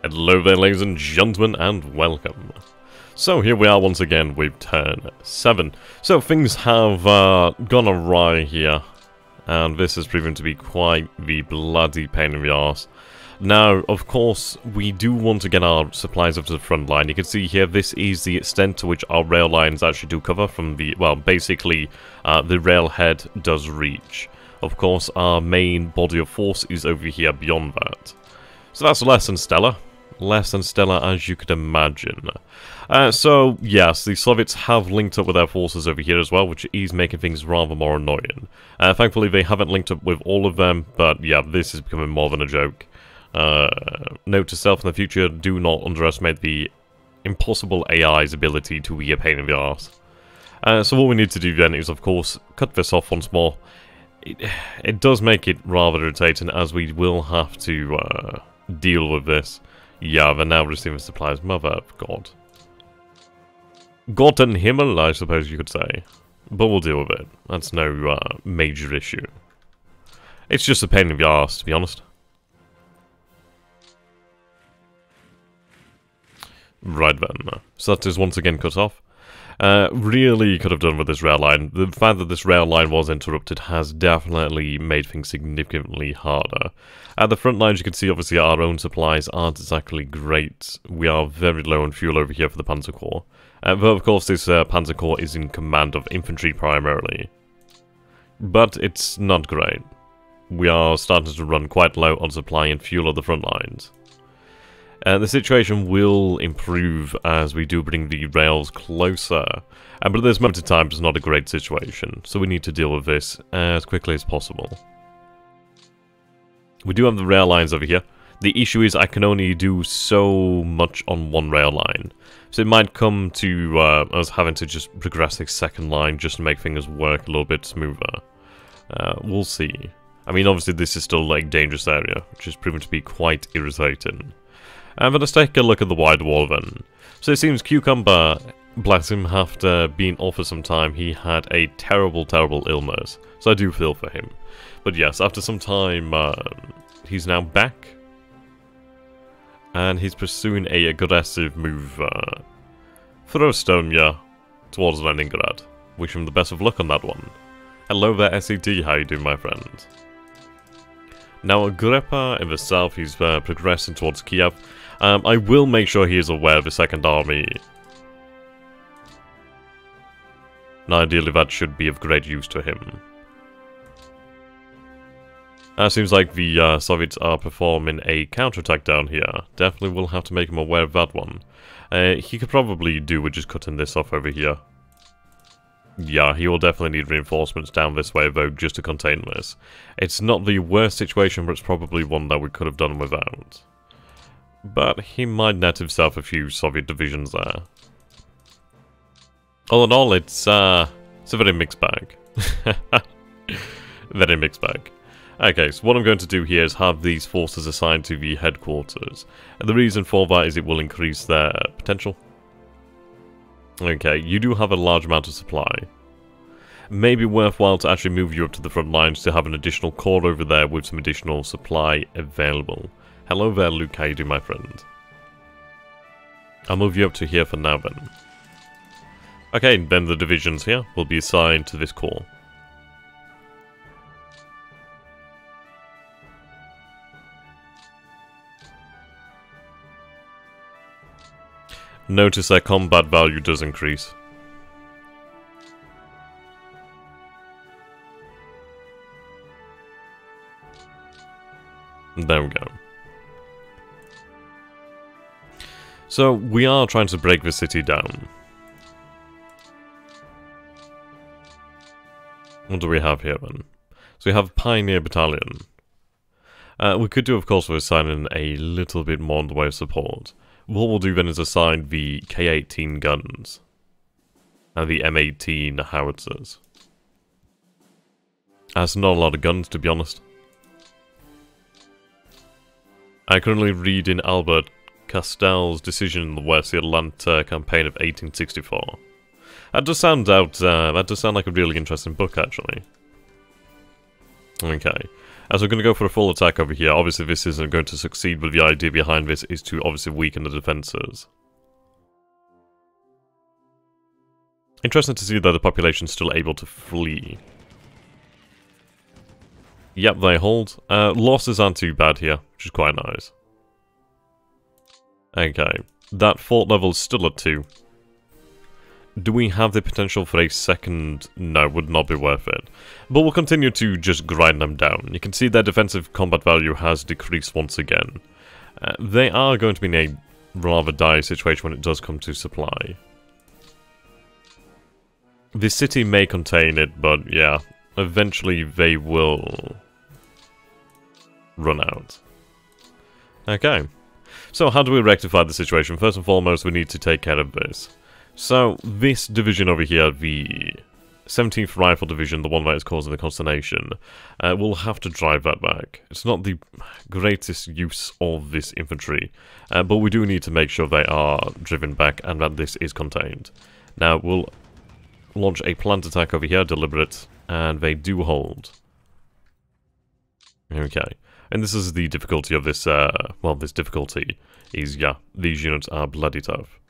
Hello there, ladies and gentlemen, and welcome. So here we are once again with turn 7. So things have gone awry here, and this has proven to be quite the bloody pain in the arse. Now, of course, we do want to get our supplies up to the front line. You can see here, this is the extent to which our rail lines actually do cover from the, well, basically, the railhead does reach. Of course, our main body of force is over here beyond that. So that's less than stellar. Less than stellar as you could imagine. So, yes, the Soviets have linked up with their forces over here as well, which is making things rather more annoying. Thankfully, they haven't linked up with all of them, but yeah, this is becoming more than a joke. Note to self in the future, do not underestimate the impossible AI's ability to be a pain in the arse. So what we need to do then is, of course, cut this off once more. It does make it rather irritating, as we will have to deal with this. Yeah, they're now receiving supplies. Mother of God. Gott and Himmel, I suppose you could say. But we'll deal with it. That's no major issue. It's just a pain in the arse, to be honest. Right then. So that is once again cut off. Really could have done with this rail line. The fact that this rail line was interrupted has definitely made things significantly harder. At the front lines, you can see obviously our own supplies aren't exactly great. We are very low on fuel over here for the Panzer Corps. But of course this Panzer Corps is in command of infantry primarily. But it's not great. We are starting to run quite low on supply and fuel at the front lines. The situation will improve as we do bring the rails closer, but at this moment in time it's not a great situation, so we need to deal with this as quickly as possible. We do have the rail lines over here. The issue is I can only do so much on one rail line, so it might come to us having to just progress the second line just to make things work a little bit smoother. We'll see. I mean, obviously this is still like a dangerous area, which has proven to be quite irritating. But let's take a look at the wide wall then. So it seems Cucumber, bless him, after being off for some time, he had a terrible, terrible illness. So I do feel for him. But yes, after some time, he's now back. And he's pursuing a aggressive move through Estonia towards Leningrad. Wish him the best of luck on that one. Hello there, SET, how you doing, my friend? Now, Agrippa in the south, he's progressing towards Kiev. I will make sure he is aware of the Second Army. Now, ideally, that should be of great use to him. Seems like the Soviets are performing a counterattack down here. Definitely will have to make him aware of that one. He could probably do with just cutting this off over here. Yeah, he will definitely need reinforcements down this way, though, just to contain this. It's not the worst situation, but it's probably one that we could have done without. But he might net himself a few Soviet divisions there. All in all, it's a very mixed bag. Very mixed bag. Okay, so what I'm going to do here is have these forces assigned to the headquarters. And the reason for that is it will increase their potential. Okay, you do have a large amount of supply. Maybe worthwhile to actually move you up to the front lines to have an additional corps over there with some additional supply available. Hello there, Luke, how you doing, my friend? I'll move you up to here for now, then. Okay, then the divisions here will be assigned to this corps. Notice their combat value does increase. There we go. So, we are trying to break the city down. What do we have here then? So we have Pioneer Battalion. We could do, of course, with assigning a little bit more in the way of support. What we'll do then is assign the K-18 guns and the M18 howitzers. That's not a lot of guns, to be honest. I currently read in Albert Castell's Decision in the West, the Atlanta Campaign of 1864. That does sound like a really interesting book, actually. Okay. As we're going to go for a full attack over here. Obviously this isn't going to succeed, but the idea behind this is to obviously weaken the defences. Interesting to see that the population's still able to flee. Yep, they hold. Losses aren't too bad here, which is quite nice. Okay, that fort level is still at 2. Do we have the potential for a second? No, would not be worth it. But we'll continue to just grind them down. You can see their defensive combat value has decreased once again. They are going to be in a rather dire situation when it does come to supply. The city may contain it, but yeah, eventually they will run out. Okay, so how do we rectify the situation? First and foremost, we need to take care of this. So, this division over here, the 17th Rifle Division, the one that is causing the consternation, we'll have to drive that back. It's not the greatest use of this infantry, but we do need to make sure they are driven back and that this is contained. Now, we'll launch a planned attack over here, deliberate, and they do hold. Okay, and this is the difficulty of this, well, this difficulty is, yeah, these units are bloody tough.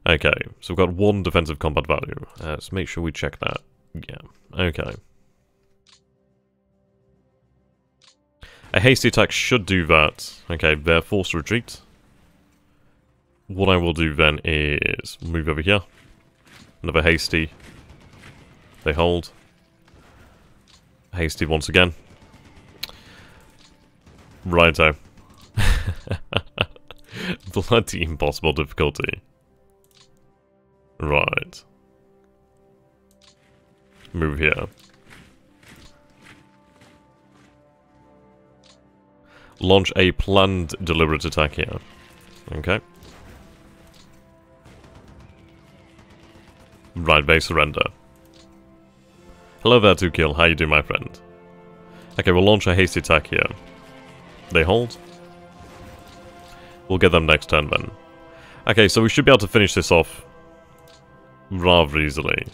Okay, so we've got 1 defensive combat value. Let's make sure we check that. Yeah, okay. A hasty attack should do that. Okay, they're forced to retreat. What I will do then is move over here. Another hasty. They hold. Hasty once again. Righto. Bloody impossible difficulty. Right. Move here. Launch a planned deliberate attack here. Okay. Right, they surrender. Hello there, 2kill. How you doing, my friend? Okay, we'll launch a hasty attack here. They hold. We'll get them next turn then. Okay, so we should be able to finish this off rather easily.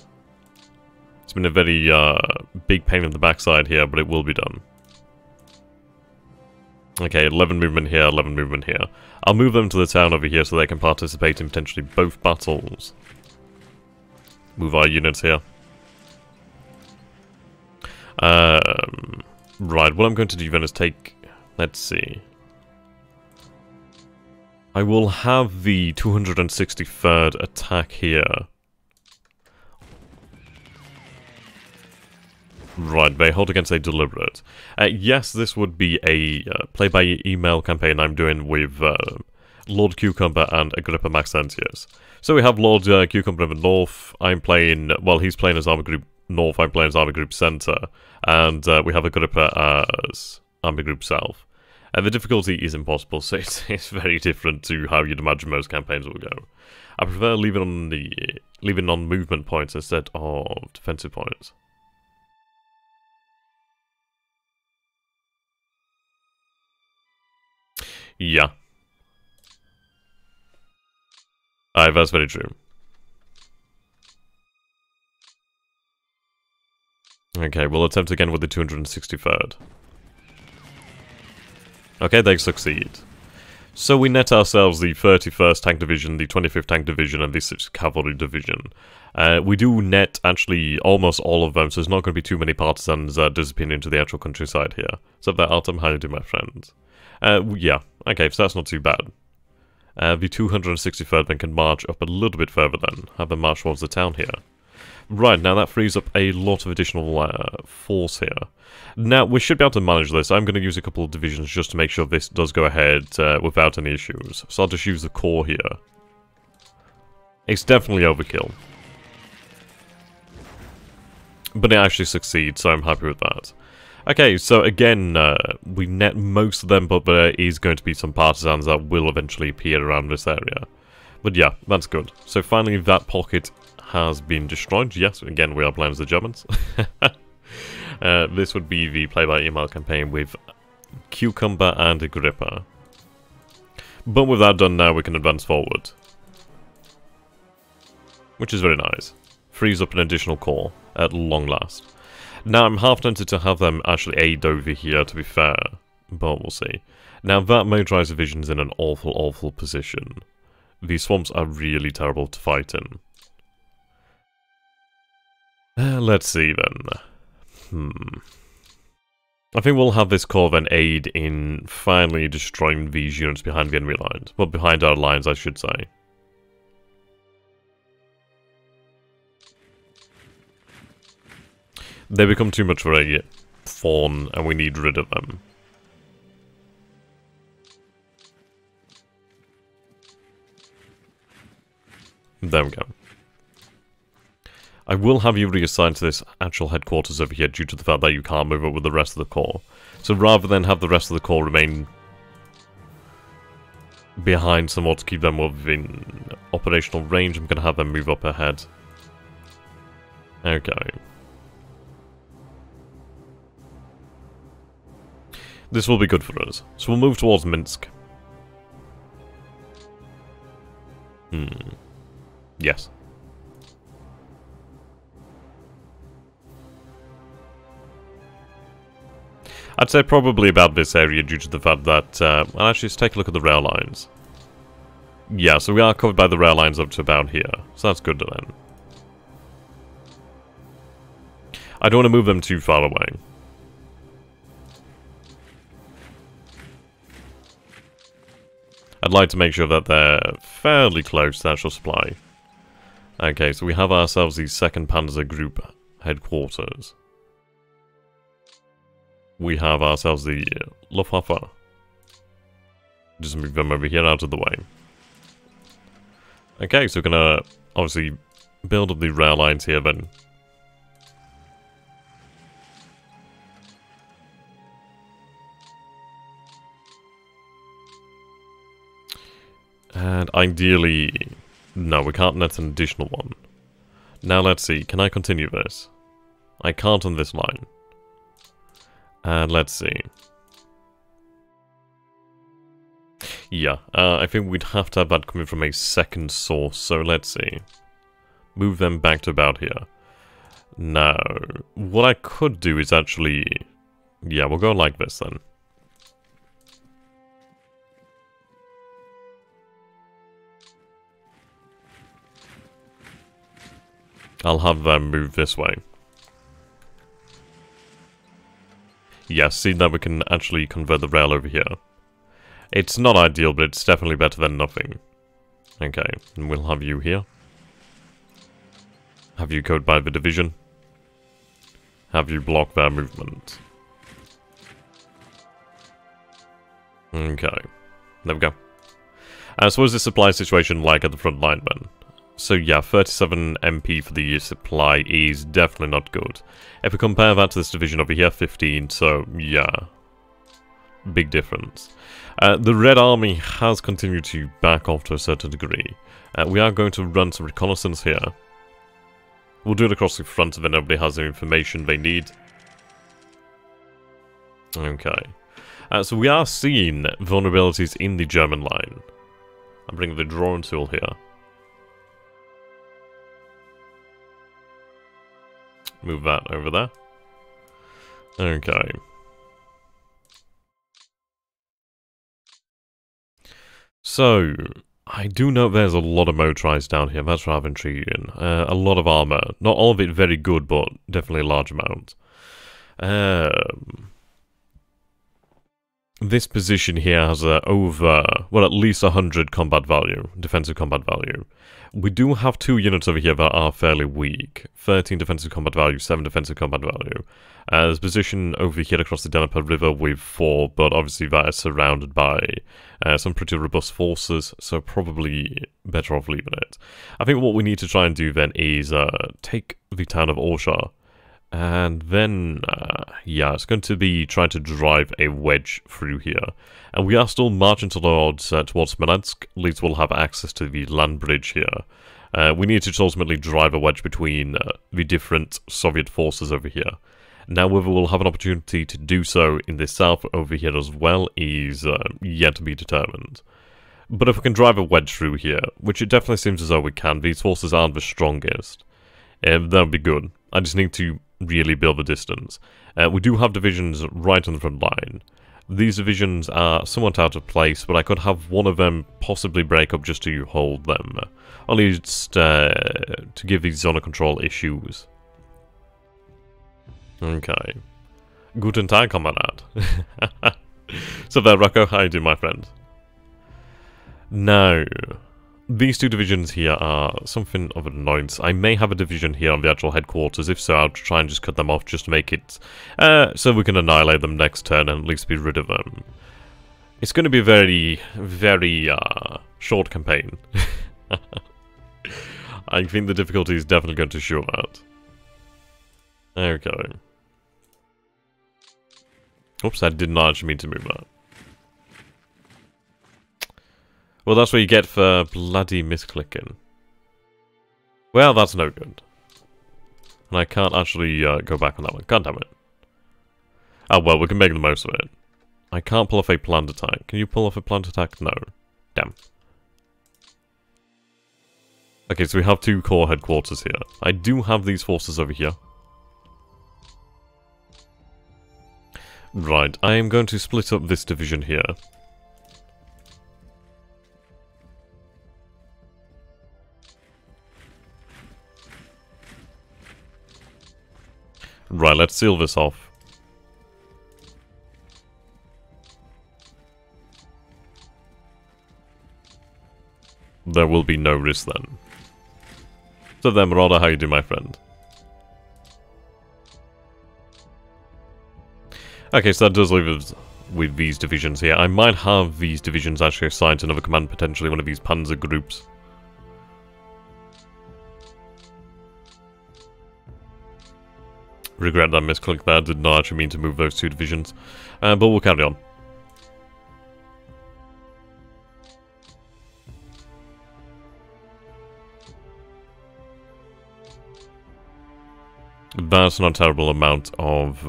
It's been a very big pain in the backside here, but it will be done. Okay, 11 movement here, 11 movement here. I'll move them to the town over here so they can participate in potentially both battles. Move our units here. Right, what I'm going to do then is take... Let's see. I will have the 263rd attack here. Right, they hold against a deliberate. Yes, this would be a play-by-email campaign I'm doing with Lord Cucumber and Agrippa Maxentius. So we have Lord Cucumber in the north. I'm playing, well, he's playing as Army Group North, I'm playing as Army Group Center. And we have Agrippa as Army Group South. The difficulty is impossible, so it's very different to how you'd imagine most campaigns will go. I prefer leaving on movement points instead of defensive points. Yeah. That's very true. Okay, we'll attempt again with the 263rd. Okay, they succeed. So we net ourselves the 31st Tank Division, the 25th Tank Division, and the 6th Cavalry Division. We do net, actually, almost all of them, so there's not going to be too many partisans disappearing into the actual countryside here. So that, Artem, how you do, my friend? Yeah, okay, so that's not too bad. The 263rd then can march up a little bit further then, have them march towards the town here. Right, now that frees up a lot of additional force here. Now, we should be able to manage this. I'm going to use a couple of divisions just to make sure this does go ahead without any issues. So I'll just use the core here. It's definitely overkill. But it actually succeeds, so I'm happy with that. Okay, so again, we net most of them, but there is going to be some partisans that will eventually appear around this area. But yeah, that's good. So finally, that pocket has been destroyed. Yes, again, we are playing as the Germans. This would be the play-by-email campaign with Cucumber and Agrippa. But with that done now, we can advance forward. Which is very nice. Frees up an additional core at long last. Now, I'm half tempted to have them actually aid over here, to be fair, but we'll see. Now, that motorized division is in an awful, awful position. These swamps are really terrible to fight in. Let's see, then. I think we'll have this corps then aid in finally destroying these units behind the enemy lines. Well, behind our lines, I should say. They become too much for a thorn, and we need rid of them. There we go. I will have you reassigned to this actual headquarters over here due to the fact that you can't move it with the rest of the corps. So rather than have the rest of the corps remain behind somewhat to keep them within operational range, I'm going to have them move up ahead. Okay. This will be good for us. So we'll move towards Minsk. Yes. I'd say probably about this area due to the fact that... well, actually, let's take a look at the rail lines. Yeah, so we are covered by the rail lines up to about here. So that's good then. I don't want to move them too far away. I'd like to make sure that they're fairly close to actual supply. Okay, so we have ourselves the 2nd Panzer Group headquarters. We have ourselves the Luftwaffe. Just move them over here out of the way. Okay, so we're gonna obviously build up the rail lines here then. And ideally... no, we can't net an additional one. Now let's see, can I continue this? I can't on this line. And let's see. Yeah, I think we'd have to have that coming from a second source, so let's see. Move them back to about here. Now, what I could do is actually... yeah, we'll go like this then. I'll have them move this way. Yes, see that we can actually convert the rail over here. It's not ideal, but it's definitely better than nothing. Okay, and we'll have you here. Have you code by the division. Have you block their movement. Okay, there we go. So what is the supply situation like at the front line then? So yeah, 37 MP for the supply is definitely not good. If we compare that to this division over here, 15, so yeah. Big difference. The Red Army has continued to back off to a certain degree. We are going to run some reconnaissance here. We'll do it across the front so that nobody has the information they need. Okay. So we are seeing vulnerabilities in the German line. I'm bringing the drawing tool here. Move that over there. Okay. So, I do know there's a lot of motorized down here. That's rather intriguing. A lot of armor. Not all of it very good, but definitely a large amount. This position here has over, well, at least 100 combat value, defensive combat value. We do have 2 units over here that are fairly weak. 13 defensive combat value, 7 defensive combat value. There's a position over here across the Dnieper River with 4, but obviously that is surrounded by some pretty robust forces, so probably better off leaving it. I think what we need to try and do then is take the town of Orsha. And then, yeah, it's going to be trying to drive a wedge through here. And we are still marching towards Smolensk. At least we'll have access to the land bridge here. We need to ultimately drive a wedge between the different Soviet forces over here. Now, whether we'll have an opportunity to do so in the south over here as well is yet to be determined. But if we can drive a wedge through here, which it definitely seems as though we can, these forces aren't the strongest, that would be good. I just need to really build the distance. We do have divisions right on the front line. These divisions are somewhat out of place, but I could have one of them possibly break up just to hold them. At least to give these zone of control issues. Okay. Guten Tag, Kamerad. So there, Rocco, how you doing, my friend? Now, these two divisions here are something of an annoyance. I may have a division here on the actual headquarters. If so, I'll try and just cut them off just to make it so we can annihilate them next turn and at least be rid of them. It's going to be a very, very short campaign. I think the difficulty is definitely going to show that. Okay. Oops, I did not actually mean to move that. Well, that's what you get for bloody misclicking. Well, that's no good. And I can't actually go back on that one. God damn it. Oh, well, we can make the most of it. I can't pull off a planned attack. Can you pull off a planned attack? No. Damn. Okay, so we have two core headquarters here. I do have these forces over here. Right, I am going to split up this division here. Right, let's seal this off. There will be no risk then. So then, Marauder, how you do, my friend? Okay, so that does leave us with these divisions here. I might have these divisions actually assigned to another command, potentially one of these panzer groups. Regret that misclick there, did not actually mean to move those two divisions. But we'll carry on. That's not a terrible amount of...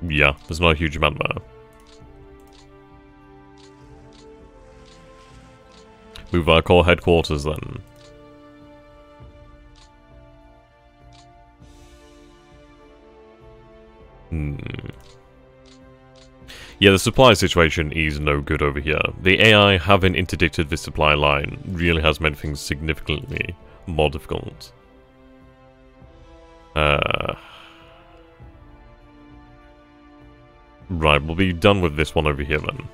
yeah, there's not a huge amount there. Move our core headquarters then. Yeah, the supply situation is no good over here. The AI having interdicted this supply line really has made things significantly more difficult. Right, we'll be done with this one over here then.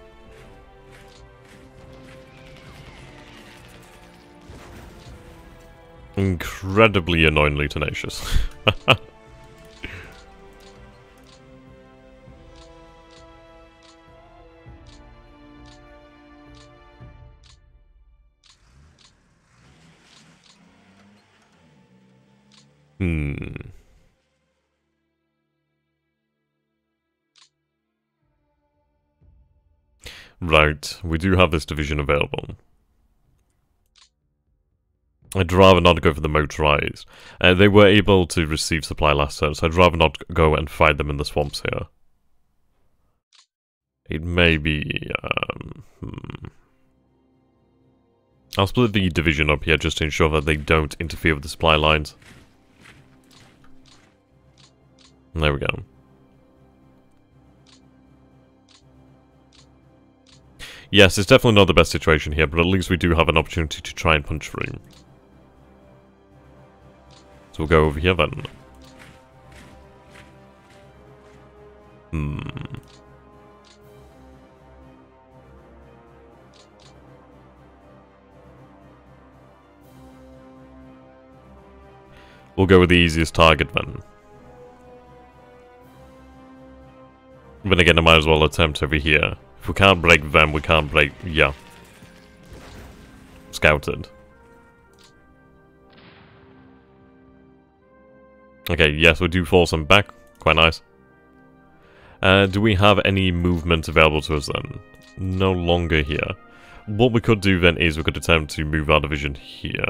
Incredibly annoyingly tenacious. Right, we do have this division available. I'd rather not go for the motorized. They were able to receive supply last turn, so I'd rather not go and fight them in the swamps here. It may be... I'll split the division up here just to ensure that they don't interfere with the supply lines. There we go. Yes, it's definitely not the best situation here, but at least we do have an opportunity to try and punch through. So we'll go over here then. We'll go with the easiest target then. Then again, I might as well attempt over here. If we can't break them, we can't break... yeah. Scouted. Okay, yes, we do force them back. Quite nice. Do we have any movement available to us then? No longer here. What we could do then is we could attempt to move our division here.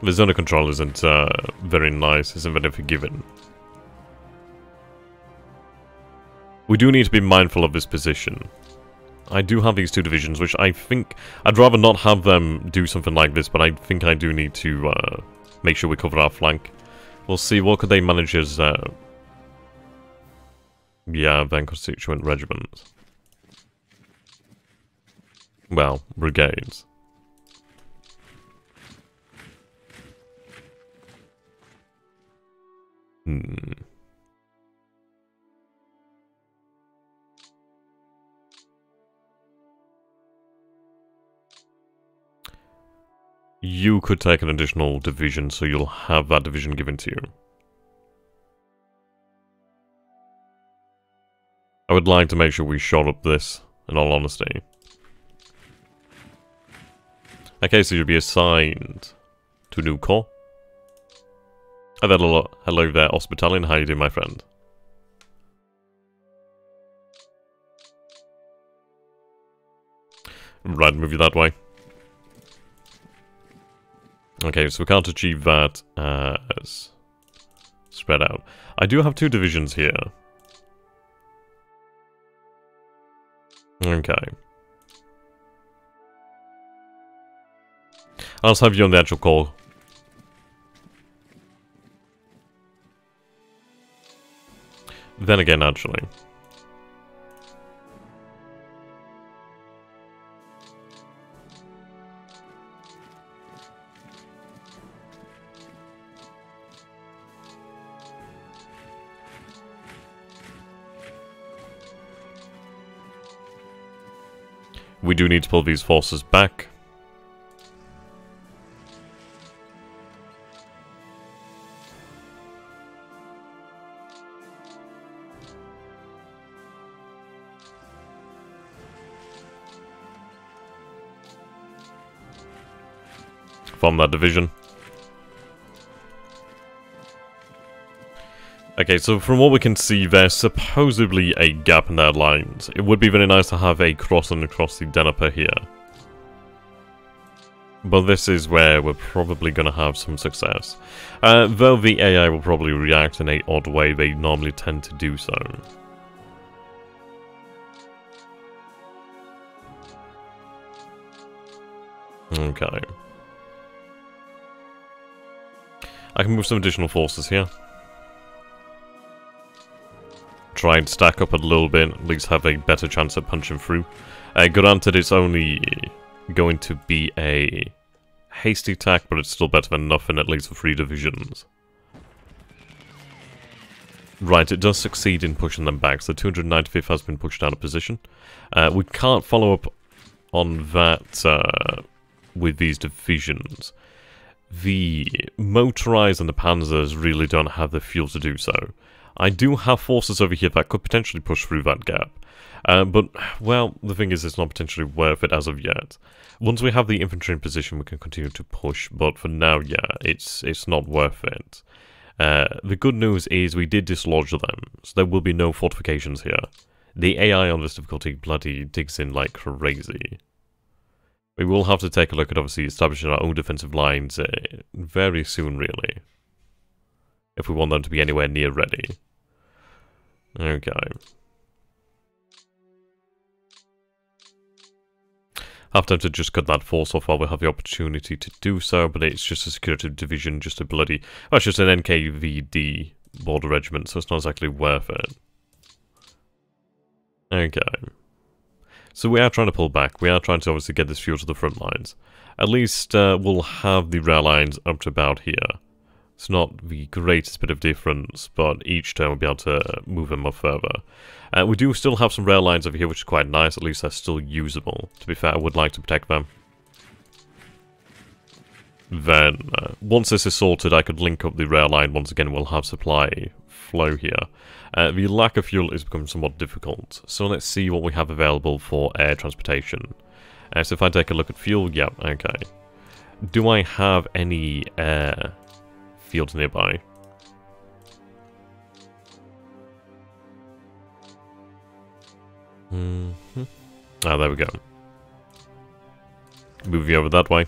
The zone of control isn't very nice, isn't very forgiving. We do need to be mindful of this position. I do have these 2 divisions, which I think I'd rather not have them do something like this, but I think I do need to make sure we cover our flank. We'll see, what could they manage as, yeah, then constituent regiments. Well, brigades. You could take an additional division, so you'll have that division given to you. I would like to make sure we shore up this, in all honesty. Okay, so you'll be assigned to a new corps. Hello there, Hospitalian. How you doing, my friend? Right, move you that way. Okay, so we can't achieve that as spread out. I do have 2 divisions here. Okay. I'll just have you on the actual call. Then again, actually. We do need to pull these forces back. From that division. Okay, so from what we can see, there's supposedly a gap in their lines. It would be very nice to have a crossing across the Dnieper here. But this is where we're probably going to have some success. Though the AI will probably react in an odd way, they normally tend to do so. Okay. I can move some additional forces here. Try and stack up a little bit, at least have a better chance at punching through. Granted, it's only going to be a hasty attack, but it's still better than nothing, at least for 3 divisions. Right, it does succeed in pushing them back, so 295th has been pushed out of position. We can't follow up on that with these divisions. The motorized and the panzers really don't have the fuel to do so. I do have forces over here that could potentially push through that gap. But, well, the thing is, it's not potentially worth it as of yet. Once we have the infantry in position, we can continue to push, but for now, yeah, it's not worth it. The good news is we did dislodge them, so there will be no fortifications here. The AI on this difficulty bloody digs in like crazy. We will have to take a look at, obviously, establishing our own defensive lines very soon, really. If we want them to be anywhere near ready. Okay. Have time to just cut that force off while we have the opportunity to do so, but it's just a security division, just a bloody... Well, it's just an NKVD border regiment, so it's not exactly worth it. Okay. So we are trying to pull back. We are trying to obviously get this fuel to the front lines. At least we'll have the rail lines up to about here. It's not the greatest bit of difference, but each turn we'll be able to move them up further. We do still have some rail lines over here, which is quite nice. At least they're still usable. To be fair, I would like to protect them. Then, once this is sorted, I could link up the rail line once again. We'll have supply flow here. The lack of fuel is becoming somewhat difficult. So let's see what we have available for air transportation. So if I take a look at fuel, yeah, okay. Do I have any air fields nearby? Ah, there we go. Move you over that way.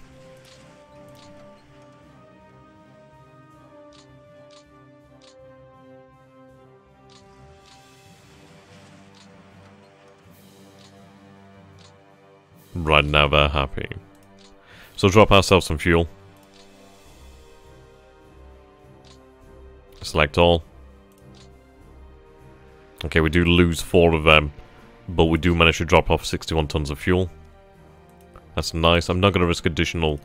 now they're happy. So drop ourselves some fuel. Select all. Okay, we do lose 4 of them, but we do manage to drop off 61 tons of fuel. That's nice. I'm not going to risk additional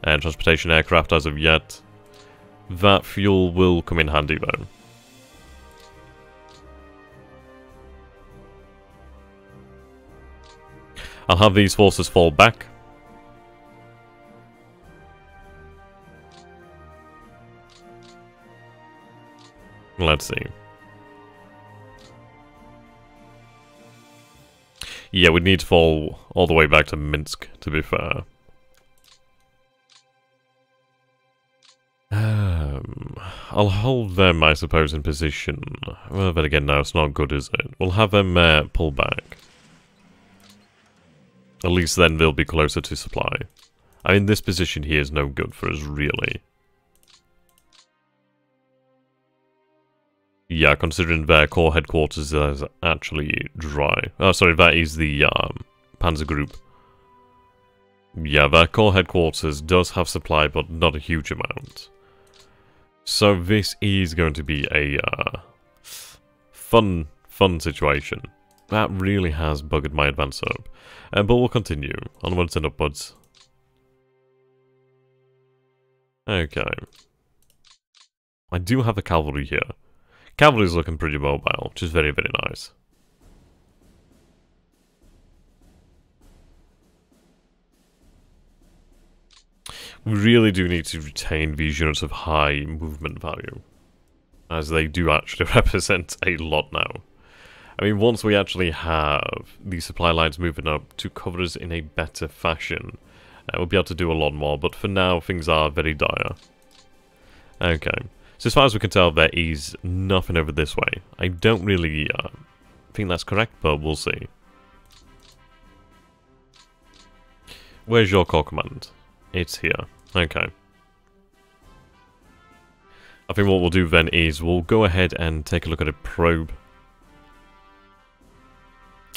transportation aircraft as of yet. That fuel will come in handy though. I'll have these forces fall back. Let's see. Yeah, we'd need to fall all the way back to Minsk, to be fair. I'll hold them, I suppose, in position. Well, then again, no, it's not good, is it? We'll have them pull back. At least then they'll be closer to supply. I mean, this position here is no good for us, really. Yeah, considering their core headquarters is actually dry. Oh, sorry, that is the Panzer Group. Yeah, their core headquarters does have supply, but not a huge amount. So this is going to be a fun situation. That really has buggered my advance up. But we'll continue. Onwards and upwards. Okay. I do have the cavalry here. Cavalry's looking pretty mobile, which is very, very nice. We really do need to retain these units of high movement value, as they do actually represent a lot now. I mean, once we actually have the supply lines moving up to cover us in a better fashion, we'll be able to do a lot more, but for now, things are very dire. Okay, so as far as we can tell, there is nothing over this way. I don't really think that's correct, but we'll see. Where's your core command? It's here. Okay. I think what we'll do then is we'll go ahead and take a look at a probe.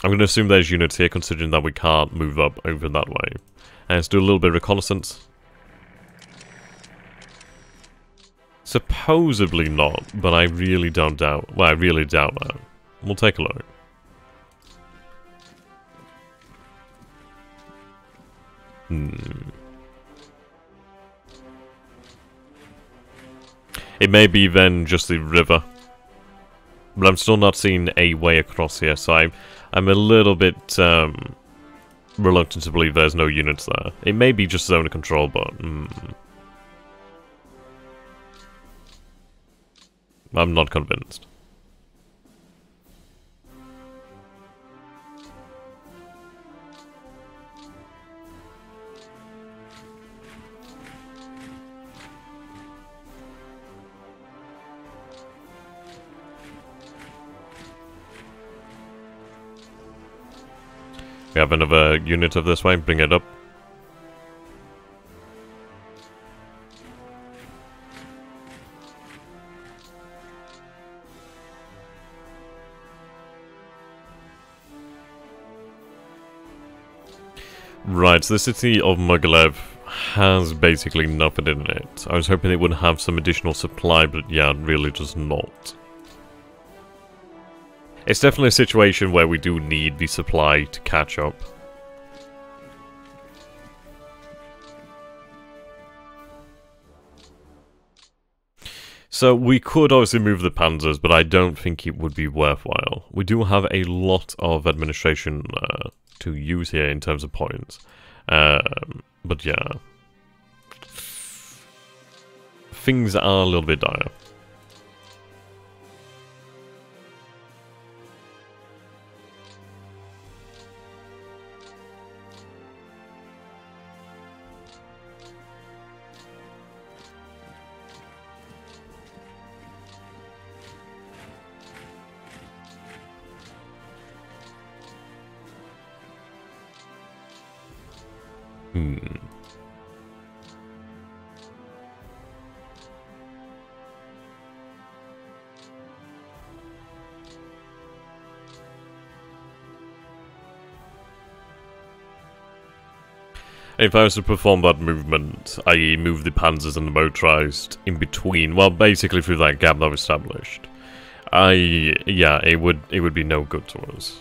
I'm going to assume there's units here, considering that we can't move up over that way. And let's do a little bit of reconnaissance. Supposedly not, but I really don't doubt. Well, I really doubt that. We'll take a look. It may be then just the river. But I'm still not seeing a way across here, so I'm a little bit reluctant to believe there's no units there. It may be just zone control, but I'm not convinced. We have another unit of this way, bring it up. Right, so the city of Mogilev has basically nothing in it. I was hoping it would have some additional supply, but yeah, it really does not. It's definitely a situation where we do need the supply to catch up. So we could obviously move the panzers, but I don't think it would be worthwhile. We do have a lot of administration to use here in terms of points. But yeah. Things are a little bit dire. If I was to perform that movement, i.e. move the panzers and the motorized in between, well, basically through that gap that was established, yeah, it would be no good to us.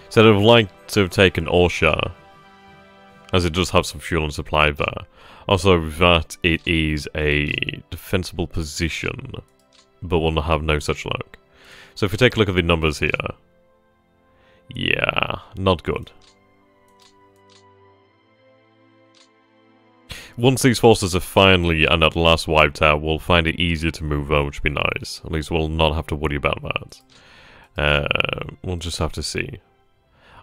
So I'd like to have taken Orsha, as it does have some fuel and supply there. Also, that it is a defensible position, but will have no such luck. So if we take a look at the numbers here, yeah, not good. Once these forces are finally and at last wiped out, we'll find it easier to move on, which would be nice. At least we'll not have to worry about that. We'll just have to see.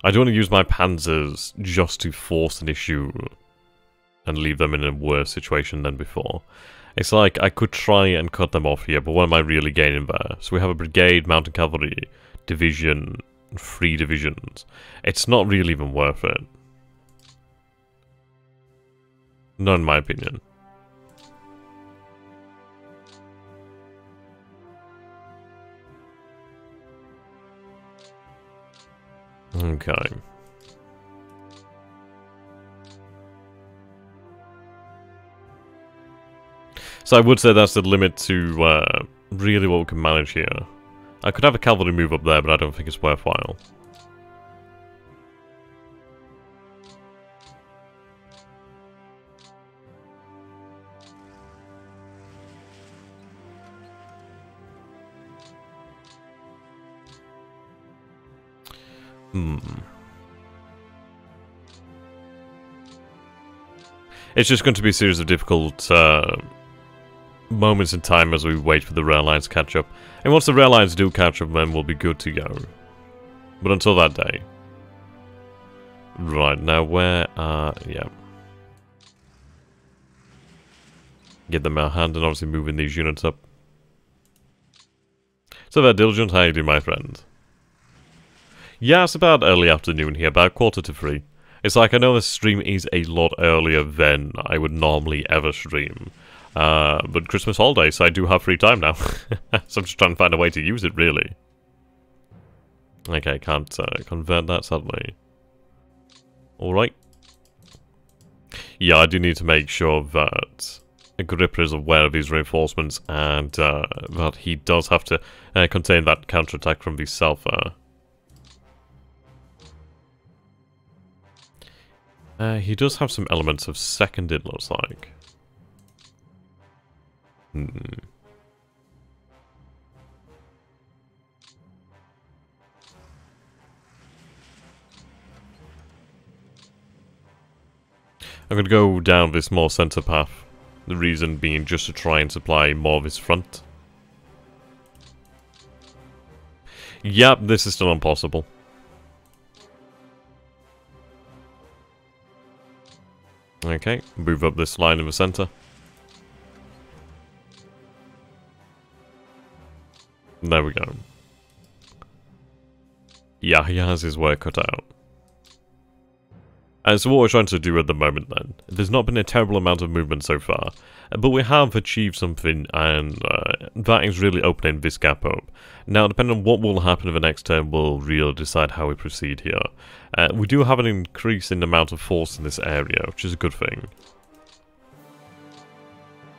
I don't want to use my panzers just to force an issue and leave them in a worse situation than before. It's like I could try and cut them off here, but what am I really gaining there? So we have a brigade, mountain cavalry, division, 3 divisions. It's not really even worth it. Not in my opinion. Okay. So I would say that's the limit to really what we can manage here. I could have a cavalry move up there, but I don't think it's worthwhile. It's just going to be a series of difficult moments in time as we wait for the rail lines to catch up. And once the rail lines do catch up, then we'll be good to go. But until that day. Right, now where yeah. Get them out hand and obviously moving these units up. So they're diligent, how you do, my friend? Yeah, it's about early afternoon here, about 2:45. It's like, I know this stream is a lot earlier than I would normally ever stream. But Christmas holidays, so I do have free time now. So I'm just trying to find a way to use it, really. Okay, can't convert that, sadly. Alright. Yeah, I do need to make sure that Agrippa is aware of these reinforcements, and that he does have to contain that counterattack from the south. He does have some elements of second, it looks like. I'm going to go down this more center path. The reason being just to try and supply more of his front. Yep, this is still impossible. Okay, move up this line in the center. There we go. Yeah, he has his work cut out. And so what we're trying to do at the moment then, there's not been a terrible amount of movement so far, but we have achieved something, and that is really opening this gap up. Now, depending on what will happen in the next turn, we'll really decide how we proceed here. We do have an increase in the amount of force in this area, which is a good thing.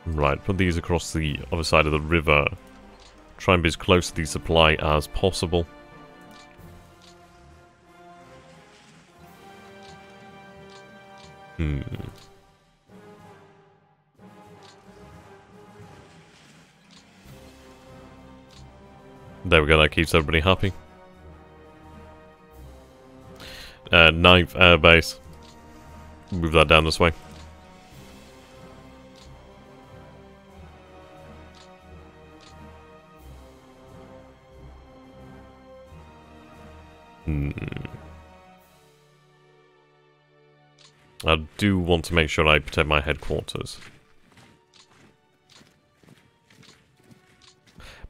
Right, put these across the other side of the river. Try and be as close to the supply as possible. There we go, that keeps everybody happy. 9th Air Base. Move that down this way. I do want to make sure I protect my headquarters.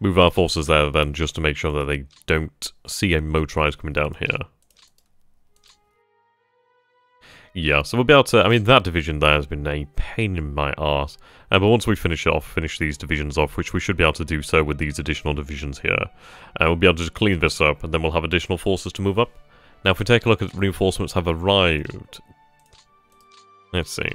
Move our forces there then, just to make sure that they don't see a motorized coming down here. Yeah, so we'll be able to... I mean, that division there has been a pain in my arse. But once we finish these divisions off, which we should be able to do so with these additional divisions here, we'll be able to just clean this up, and then we'll have additional forces to move up. Now, if we take a look at reinforcements have arrived. Let's see.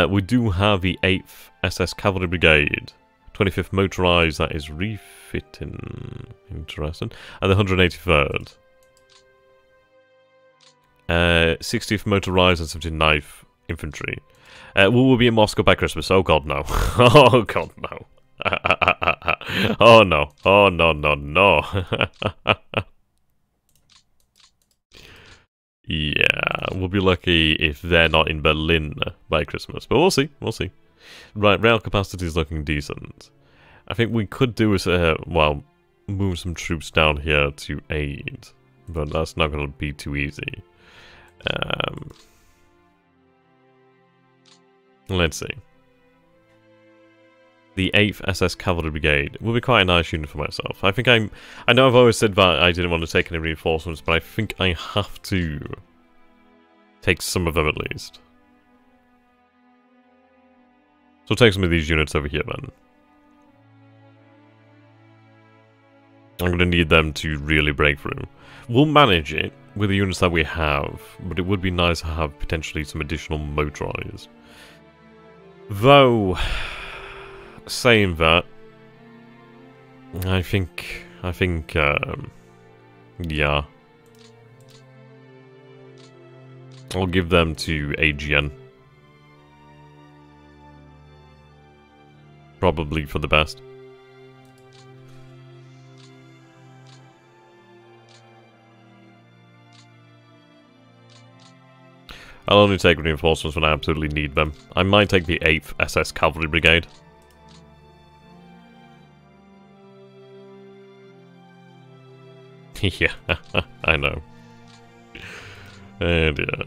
We do have the 8th SS Cavalry Brigade. 25th Motorised, that is refitting. Interesting. And the 183rd. 60th Motorised and 79th Infantry. Will we be in Moscow by Christmas? Oh god, no. Oh god, no. Oh no. Oh no, no, no. Yeah, we'll be lucky if they're not in Berlin by Christmas. But we'll see, we'll see. Right, rail capacity is looking decent. I think we could do is, well, move some troops down here to aid. But that's not going to be too easy. Let's see. The 8th SS Cavalry Brigade will be quite a nice unit for myself. I think I know I've always said that I didn't want to take any reinforcements, but I think I have to take some of them at least. So I'll take some of these units over here then. I'm going to need them to really break through. We'll manage it with the units that we have, but it would be nice to have potentially some additional motorized. Though, saying that, I think, yeah. I'll give them to AGN. Probably for the best. I'll only take reinforcements when I absolutely need them. I might take the 8th SS Cavalry Brigade. Yeah, I know. And yeah.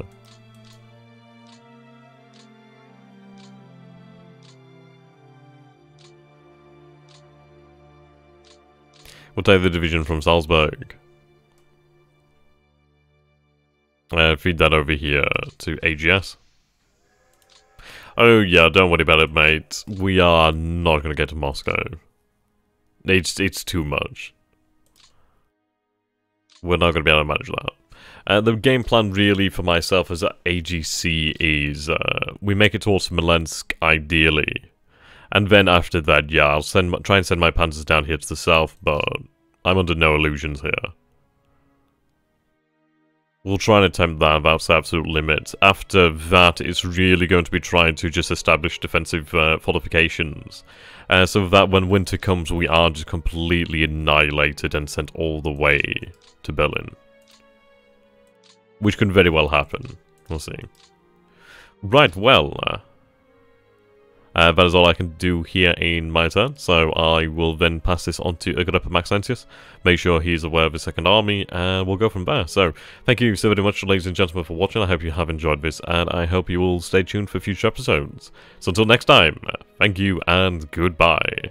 We'll take the division from Salzburg. Feed that over here to AGS. Oh yeah, don't worry about it, mate. We are not going to get to Moscow. It's too much. We're not going to be able to manage that. The game plan really for myself as AGC is we make it towards Smolensk ideally. And then after that, yeah, I'll try and send my panzers down here to the south, but I'm under no illusions here. We'll try and attempt that, that's the absolute limit. After that, it's really going to be trying to just establish defensive fortifications. So that when winter comes, we are just completely annihilated and sent all the way to Berlin. Which can very well happen. We'll see. Right, well, that is all I can do here in my turn, so I will then pass this on to Agrippa Maxentius, make sure he's aware of his second army, and we'll go from there. So, thank you so very much, ladies and gentlemen, for watching. I hope you have enjoyed this, and I hope you will stay tuned for future episodes. So until next time, thank you and goodbye.